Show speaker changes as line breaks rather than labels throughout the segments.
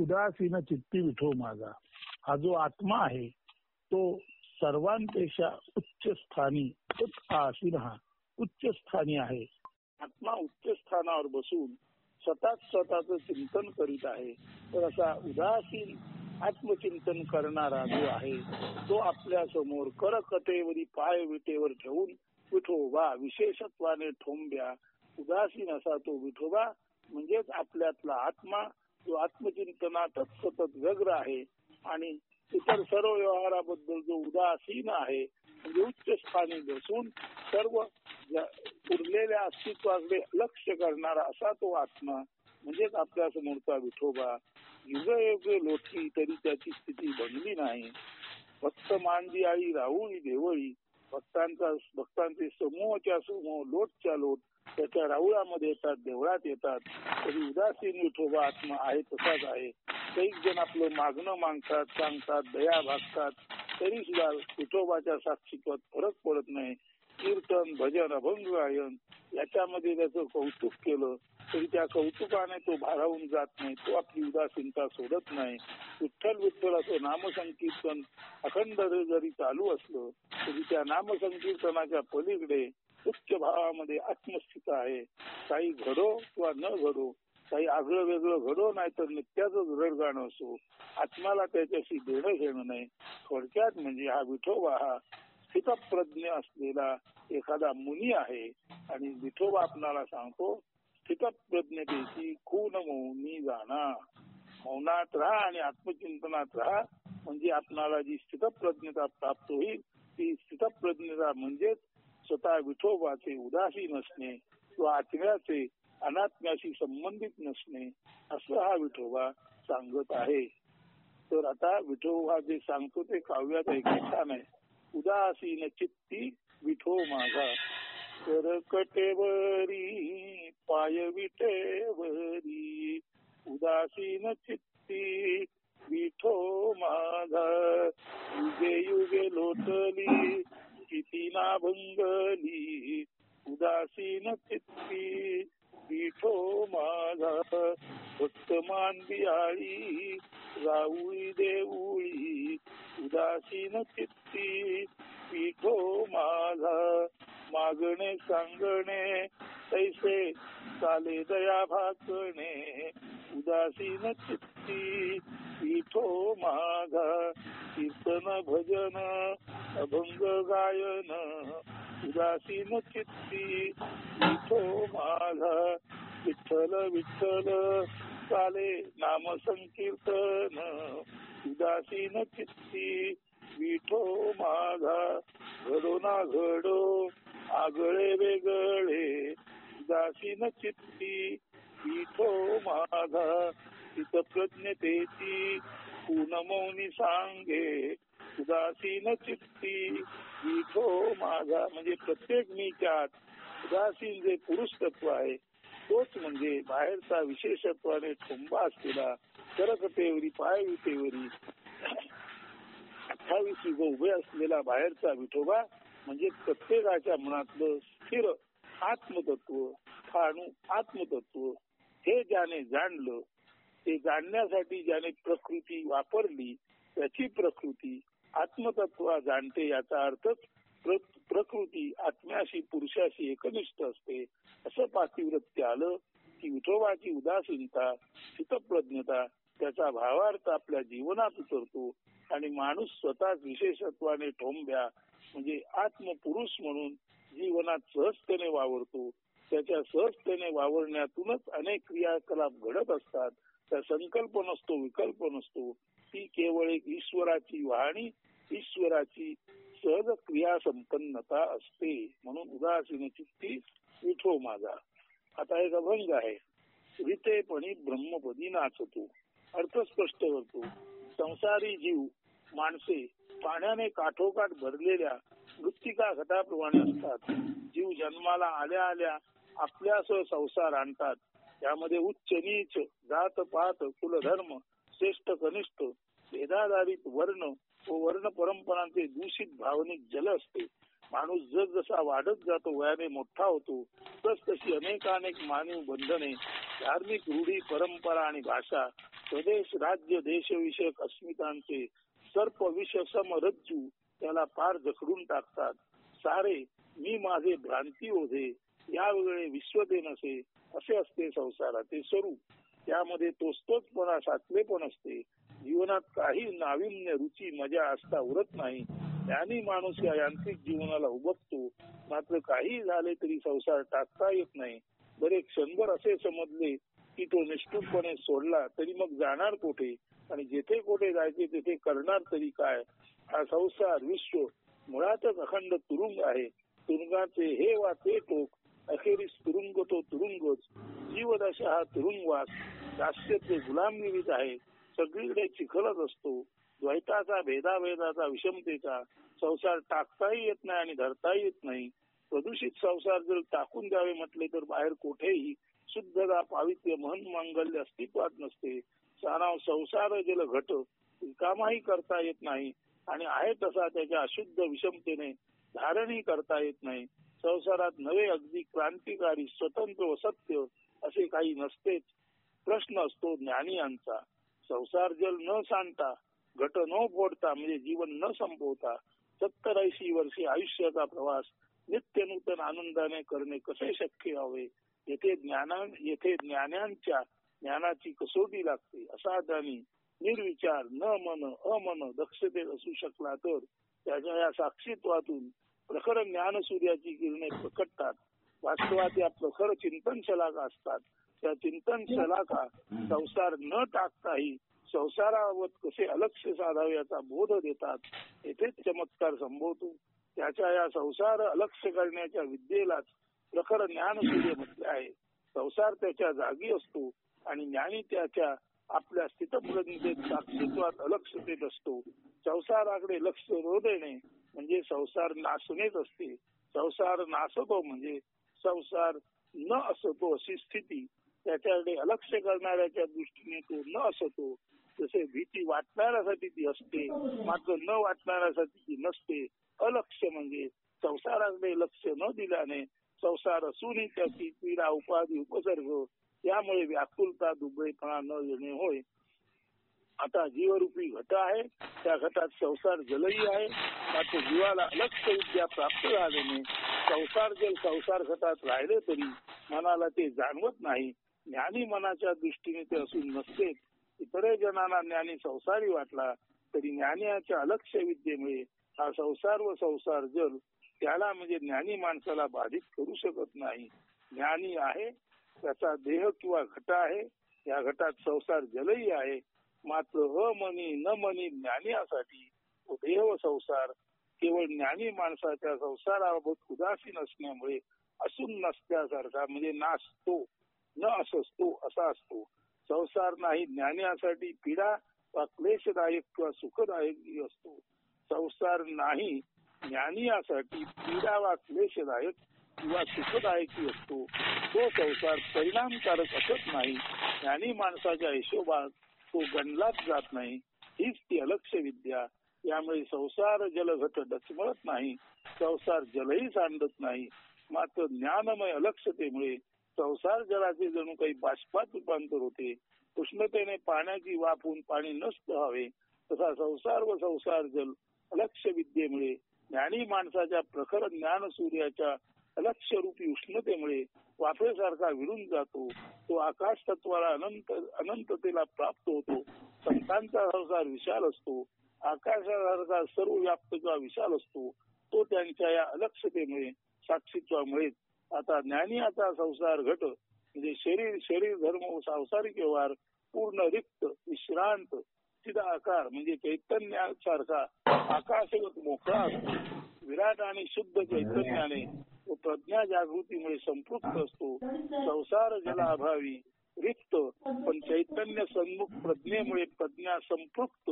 उदासीन चित्ती विठो माझा. हा जो आत्मा आहे तो सर्वांपेक्षा उच्च स्थानी आसीन, हा उच्च स्थानी आहे. आत्मा उच्च स्थानावर बसून स्वतःच चिंतन करीत आहे. तर असा उदासीन आत्मचिंतन करणारा जो आहे तो आपल्या समोर करकटेवरी पाय विटेवर ठेवून विठोबा विशेषत्वाने ठोंब्या. उदासीन असा तो विठोबा म्हणजेच आपल्यातला आत्मा जो आत्मचिंतनातच सतत व्यग्र आहे आणि इतर सर्व व्यवहाराबद्दल जो उदासीन आहे म्हणजे उच्च स्थानी बसून सर्व उरलेल्या अस्तित्वाकडे लक्ष करणारा असा तो आत्मा म्हणजेच आपल्या समोरचा विठोबा. युगयुगे लोटली तरी त्याची स्थिती बनली नाही. भक्त मांदी आई राहुळी देवळी. भक्तांचे समूहाच्या समूह लोटच्या लोट त्याच्या राहुळामध्ये येतात, देवळात येतात. तरी उदासीन विठोबा आत्मा आहे तसाच आहे. कैक जण आपलं मागणं मागतात, सांगतात, दया भागतात, तरी सुद्धा विठोबाच्या साक्षीत्वात फरक पडत नाही. कीर्तन भजन अभंग गायन याच्यामध्ये त्याचं कौतुक केलं तरी त्या कौतुकाने तो भारावून जात नाही, तो आपली उदासीनता सोडत नाही. विठ्ठल विठ्ठल असं नामसंकीर्तन अखंड जरी चालू असलं तरी त्या नामसंकीर्तनाच्या पलीकडे उच्च भावामध्ये आत्मस्थित आहे. काही घडो किंवा न घडो, काही आगळं वेगळं घडो नाही तर नित्याच रडगाणं असो, आत्म्याला त्याच्याशी देणं घेणं नाही. थोडक्यात म्हणजे हा विठोबा हा स्थितप्रज्ञ असलेला एखादा मुनी आहे. आणि विठोबा आपणाला सांगतो स्थितप्रज्ञतेची खून मौनी जाणा. मौनात राहा आणि आत्मचिंतनात राहा म्हणजे आपणाला जी स्थितप्रज्ञता प्राप्त होईल ती स्थितप्रज्ञता म्हणजेच स्वतः विठोबाचे उदासीन असणे किंवा आत्म्याचे अनात्म्याशी संबंधित नसणे असं हा विठोबा सांगत आहे. तर आता विठोबा जे सांगतो ते काव्यात ऐकायचं नाही. उदासीन चित्ती विठो माझा, करकटेवरी पाय विटेवरी. उदासीन चित्ती विठो माझा, युगे युगे लोटली किती ना भंगली. उदासीन चित्ती विठो माझा, भक्त मांदी आई राहुळी देऊळी. उदासीन चित्ती विठो माझा, मागणे सांगणे तैसे चाले दया भाकणे. उदासीन चित्ती विठो माझा, कीर्तन भजन अभंग गायन. उदासीन चित्ती विठो माझा, विठ्ठल विठ्ठल चाले नाम संकीर्तन. उदासीन चित्ती विठो माझा, घडो ना घडो आगळे वेगळे. उदासीन चित्ती विठो माझा, चित्तप्रज्ञतेची पूर्ण मौनी सांगे. उदासीन चित्ती विठो माझा म्हणजे प्रत्येक मीच्यात उदासीन जे पुरुष तत्व आहे तोच म्हणजे बाहेरचा विशेषत्वाने ठोंबा असलेला करकटेवरी पाय विटेवरी 28 युग उभे असलेला बाहेरचा विठोबा म्हणजे प्रत्येकाच्या मनातलं स्थिर आत्मतत्व, ठाणू आत्मतत्व. हे ज्याने जाणलं ते जाणण्यासाठी ज्याने प्रकृती वापरली त्याची प्रकृती आत्मतत्व जाणते. याचा अर्थच प्रकृती आत्म्याशी पुरुषाशी एकनिष्ठ असते. असं पातिव्रत्य आलं की विठोबाची उदासीनता स्थितप्रज्ञता त्याचा भावार्थ आपल्या जीवनात उतरतो आणि माणूस स्वतःच विशेषत्वाने ठोंब्या म्हणजे आत्मपुरुष म्हणून जीवनात सहजतेने वावरतो. त्याच्या सहजतेने वावरण्यातूनच अनेक क्रियाकलाप घडत असतात. त्या संकल्प नसतो, विकल्प नसतो. ती केवळ एक ईश्वराची वाणी, ईश्वराची सहज क्रिया संपन्नता असते. म्हणून उदासीन चित्ती विठो माझा. आता एक अभंग आहे. रीतेपणी ब्रह्मपदी नाचतो. अर्थ स्पष्ट करतो. संसारी जीव माणसे पाण्याने काठोकाठ भरलेल्या मृत्तिका घटाप्रमाणे असतात. जीव जन्माला आल्या आल्या आपल्यासह संसार आणतात. त्यामध्ये उच्च नीच, जात पात, कुलधर्म, श्रेष्ठ कनिष्ठ, भेदाधारित वर्ण व वर्ण परंपरांचे दूषित भावनिक जल असते. माणूस जसा वाढत जातो, वयाने मोठा होतो, तशी अनेकानेक मानवी बंधने, धार्मिक रूढी, परंपरा आणि भाषा स्वदेश राज्य देशविषयक अस्मितांचे सर्प विष समरज्जू त्याला पार जखडून टाकतात. सारे मी माझे भ्रांती ओझे या वेगळे विश्वते नसे असे असते संसाराचे स्वरूप. त्यामध्ये तोचतोचपणा साचले पण असते. जीवनात काही नाविन्य रुची मजा असता उरत नाही. ज्ञानी माणूस या यांत्रिक जीवनाला उबगतो. मात्र काही झाले तरी संसार टाकता येत नाही. बरे क्षणभर असे समजले की तो निष्ठुरपणे सोडला तरी मग जाणार कोठे आणि जेथे कोठे जायचे तेथे करणार तरी काय. हा संसार विश्व मुळातच अखंड तुरुंग आहे. तुरुंगाचे हे वा ते टोक अखेरीस तुरुंग तो तुरुंगच. जीवदशा हा तुरुंगवास दास्यचे गुलामगिरीत आहे. सगळीकडे चिखलच असतो. द्वैताचा भेदाभेदाचा विषमतेचा संसार टाकताही येत नाही आणि धरताही येत नाही. प्रदूषित संसार जर टाकून द्यावे म्हटले तर बाहेर कुठेही शुद्धता पावित्र्य मन मांगल्य अस्तित्वात नसते. साराव संसार जल घट कामाही करता येत नाही आणि आहे तसा त्याच्या अशुद्ध विषमतेने धारणही करता येत नाही. संसारात नवे अगदी क्रांतिकारी स्वतंत्र व सत्य असे काही नसतेच. प्रश्न असतो ज्ञानियांचा. संसार जल न सांडता घट न फोडता म्हणजे जीवन न संपवता 70-80 वर्षे आयुष्याचा प्रवास नित्य नूतन आनंदाने करणे कसे शक्य व्हावे. येथे ज्ञानांच्या ज्ञानाची कसोटी लागते. असा ज्ञानी निर्विचार न मन अमन दक्षतेत असू शकला तर त्याच्या या साक्षीत्वातून प्रखर ज्ञान सूर्याची किरणे प्रकटतात. वास्तवात या प्रखर चिंतन शलाका असतात. त्या चिंतन शलाका संसार न टाकताही संसाराबाबत कसे अलक्ष्य साधावे याचा बोध देतात. येथेच चमत्कार संभवतो. त्याच्या या संसार अलक्ष्य करण्याच्या विद्येलाच प्रखर ज्ञान सूर्य म्हटले आहे. संसार त्याच्या जागी असतो आणि ज्ञानी त्याच्या आपल्या स्थितप्रज्ञतेत साक्षीत्वात अलक्षतेत असतो. संसाराकडे लक्ष न देणे म्हणजे संसार नासणेच असते. संसार नासतो म्हणजे संसार न असतो अशी स्थिती. त्याच्याकडे अलक्ष्य करणाऱ्याच्या दृष्टीने तो न असतो. जसे भीती वाटणाऱ्यासाठी ती असते मात्र न वाटणाऱ्यासाठी ती नसते. अलक्ष्य म्हणजे संसाराकडे लक्ष न दिल्याने संसार असूनही त्याची पीडा उपाधी उपसर्ग यामुळे व्याकुलता दुबळेपणा न येणे होय. आता जीवरूपी घट आहे. त्या घटात संसार जलही आहे. मात्र जीवाला अलक्ष्य विद्या प्राप्त झाल्याने संसार जल संसार घटात राहिले तरी मनाला ते जाणवत नाही. ज्ञानी मनाच्या दृष्टीने ते असून नसते. इतर जनांना ज्ञानी संसारी वाटला तरी ज्ञानाच्या अलक्ष्य विद्येमुळे हा संसार व संसार जल त्याला म्हणजे ज्ञानी माणसाला बाधित करू शकत नाही. ज्ञानी आहे त्याचा देह किंवा घट आहे. या घटात संसार जलही आहे. मात्र अमनी न मनी ज्ञानीसाठी देह व संसार केवळ ज्ञानी माणसाच्या संसाराबाबत उदासीन असण्यामुळे असून नसल्यासारखा म्हणजे नासतो न असतो असा असतो. संसार नाही ज्ञानासाठी पीडा वा क्लेशदायक किंवा सुखदायक असतो. संसार नाही ज्ञानीसाठी पीडा वा क्लेशदायक किंवा सुखदायकी असतो. तो संसार परिणामकारक असत नाही. ज्ञानी माणसाच्या हिशोबात तो गणलाच जात नाही. हीच ती अलक्ष्य विद्या. यामुळे संसार जलघट डचमळत नाही. संसार जलही सांडत नाही. मात्र ज्ञानमय अलक्ष्यतेमुळे संसार जलाचे जणू काही बाष्पात रूपांतर होते. उष्णतेने पाण्याची वाफून पाणी नष्ट व्हावे तसा संसार व संसार जल अलक्ष्य विद्येमुळे ज्ञानी माणसाच्या प्रखर ज्ञान सूर्याच्या अलक्ष्य रूपी उष्णतेमुळे वाफेसारखा विरून जातो. तो आकाश तत्वाला अनंततेला प्राप्त होतो. संतांचा संसार विशाल असतो. आकाशासारखा सर्व व्याप्त किंवा विशाल असतो. तो त्यांच्या या अलक्ष्यतेमुळे साक्षीत्वामुळे आता ज्ञानी आता संसार घट म्हणजे शरीर धर्म व सांसारिक व्यवहार पूर्ण रिक्त विश्रांत सिद्ध आकार म्हणजे चैतन्यासारखा आकाशवत मोकळा असतो. विराट आणि शुद्ध चैतन्याने व प्रज्ञा जागृतीमुळे संपृक्त असतो. संसार जलाअभावी रिक्त पण चैतन्य सन्मुख प्रज्ञेमुळे प्रज्ञा संपृक्त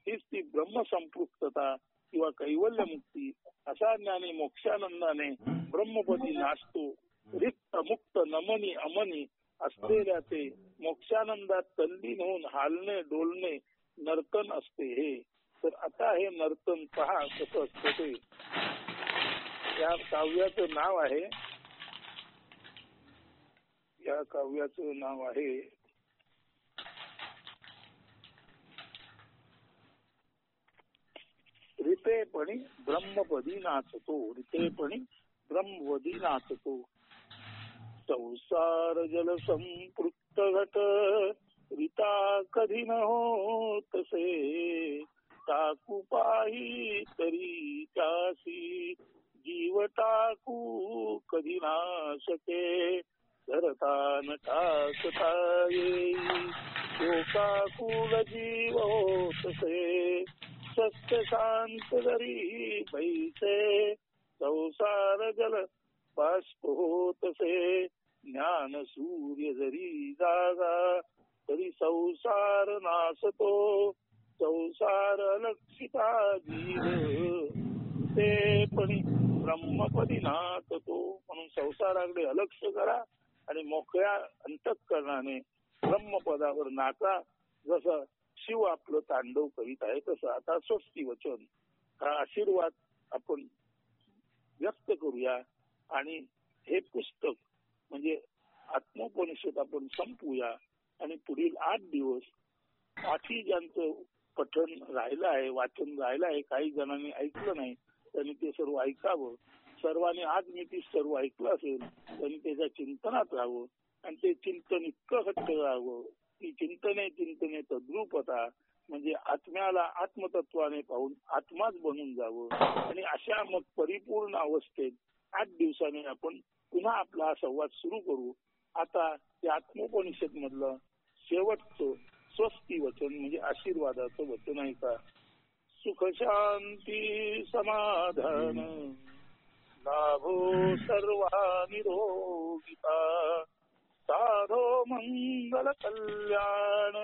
हीच ती ब्रह्मसंपृक्तता किंवा कैवल्य मुक्ती. असा ज्ञानी मोक्षानंदाने ब्रह्मपदी नाचतो. रिक्त मुक्त नमनी अमनी असलेल्या ते मोक्षानंदात तल्लीन होऊन हालणे डोलणे नर्तन असते. हे तर आता हे नर्तन पहा कसं असतं ते. या काव्याचं नाव आहे रितेपणी ब्रह्मपदी नाचतो, रितेपणी ब्रह्मपदी नाचतो. संसार जल संपृक्त घट रिता कधी न होतसे, टाकू पाही तरी त्यासी जीव टाकू कधी नाशके. धरता न टाकता येई शोकाकुल जीव होतसे, सत्य शांत जरी बैसे संसार जल बाष्प होतसे. ज्ञान सूर्य जरी जागा तरी संसार नासतो, संसार लक्षिता जीव ते पणी ब्रह्मपदी नाचतो. म्हणून संसाराकडे अलक्ष करा आणि मोकळ्या अंतःकरणाने ब्रह्मपदावर नाचा. जसं शिव आपलं तांडव करीत आहे तसं. आता स्वस्ती वचन हा आशीर्वाद आपण व्यक्त करूया आणि हे पुस्तक म्हणजे आत्मोपनिषद आपण संपवूया. आणि पुढील 8 दिवस बाकी ज्यांचं पठण राहिलं आहे, वाचन राहिलं आहे, काही जणांनी ऐकलं नाही त्यांनी ते सर्व ऐकावं. सर्वांनी आज मी ती सर्व ऐकलं असेल त्यांनी त्याच्या चिंतनात राहावं आणि ते चिंतन इतकं घट्ट राहावं की चिंतने तद्रूपता म्हणजे आत्म्याला आत्मतत्वाने पाहून आत्माच बनून जावं. आणि अशा मग परिपूर्ण अवस्थेत 8 दिवसांनी आपण पुन्हा आपला हा संवाद सुरू करू. आता ते आत्मोपनिषद मधलं शेवटचं स्वस्ती वचन म्हणजे आशीर्वादाचं वचन आहे का. सुख शांती समाधान लाभो सर्वा निरोगिता, साधो मंगल कल्याण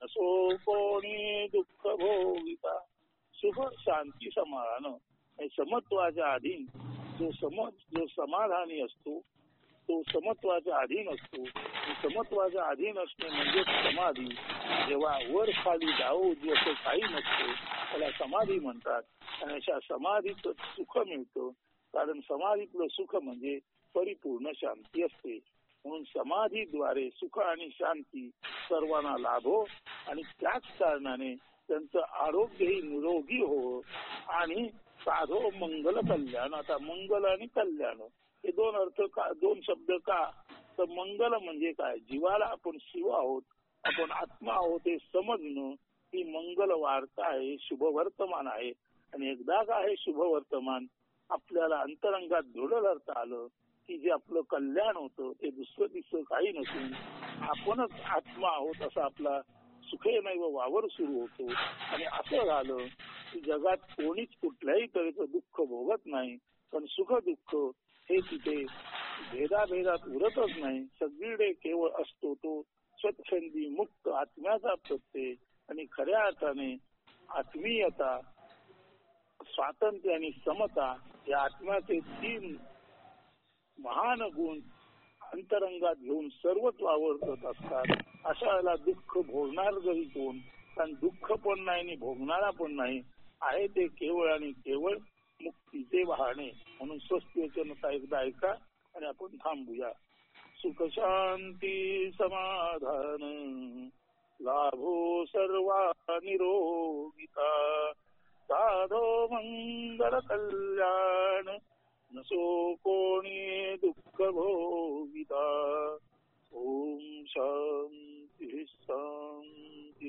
नसो कोणी दुःख भोगिता. सुख शांती समाधान समत्वाच्या अधीन जो समाधानी असतो तो समत्वाच्या अधीन असतो. समत्वाच्या अधीन असणे म्हणजे समाधी. जेव्हा वर खाली जाऊ असं काही नसतो त्याला समाधी म्हणतात. आणि अशा समाधीचं सुख मिळतं कारण समाधीतलं सुख म्हणजे परिपूर्ण शांती असते. म्हणून समाधीद्वारे सुख आणि शांती सर्वांना लाभो आणि त्याच कारणाने त्यांचं आरोग्यही निरोगी हो. आणि साधो मंगल कल्याण. आता मंगल आणि कल्याण हे दोन अर्थ का, दोन शब्द का तर मंगल म्हणजे काय, जीवाला आपण शिव आहोत, आपण आत्मा आहोत हे समजणं ही मंगल वार्ता आहे, शुभ वर्तमान आहे. आणि एकदा का हे शुभ वर्तमान आपल्याला अंतरंगात दृढ धरता आलं की जे आपलं कल्याण होतं ते दुसरं तिसरं काही नसून आपणच आत्मा आहोत असा आपला सुखे नैव वावर सुरू होतो. आणि असं झालं की जगात कोणीच कुठल्याही तऱ्हेचं दुःख भोगत नाही. पण सुख दुःख हे तिथे भेदाभेदात उरतच नाही. सगळीकडे केवळ असतो तो स्वच्छंदी मुक्त आत्म्याचा प्रत्यय. आणि खऱ्या अर्थाने आत्मीयता, स्वातंत्र्य आणि समता या आत्म्याचे 3 महान गुण अंतरंगात घेऊन सर्वच वावरत असतात. अशा वेळेला दुःख भोगणार जरी कोण, कारण दुःख पण नाही आणि भोगणारा पण नाही, आहे ते केवळ आणि केवळ मुक्तीचे वाहने. म्हणून स्वस्ती वचन एकदा ऐका आणि आपण थांबूया. सुख शांती समाधान लाभो सर्वा निरोगिता, साधो मंगल कल्याण नसो कोणी दुःख भोगिता. ओम शांती शांती.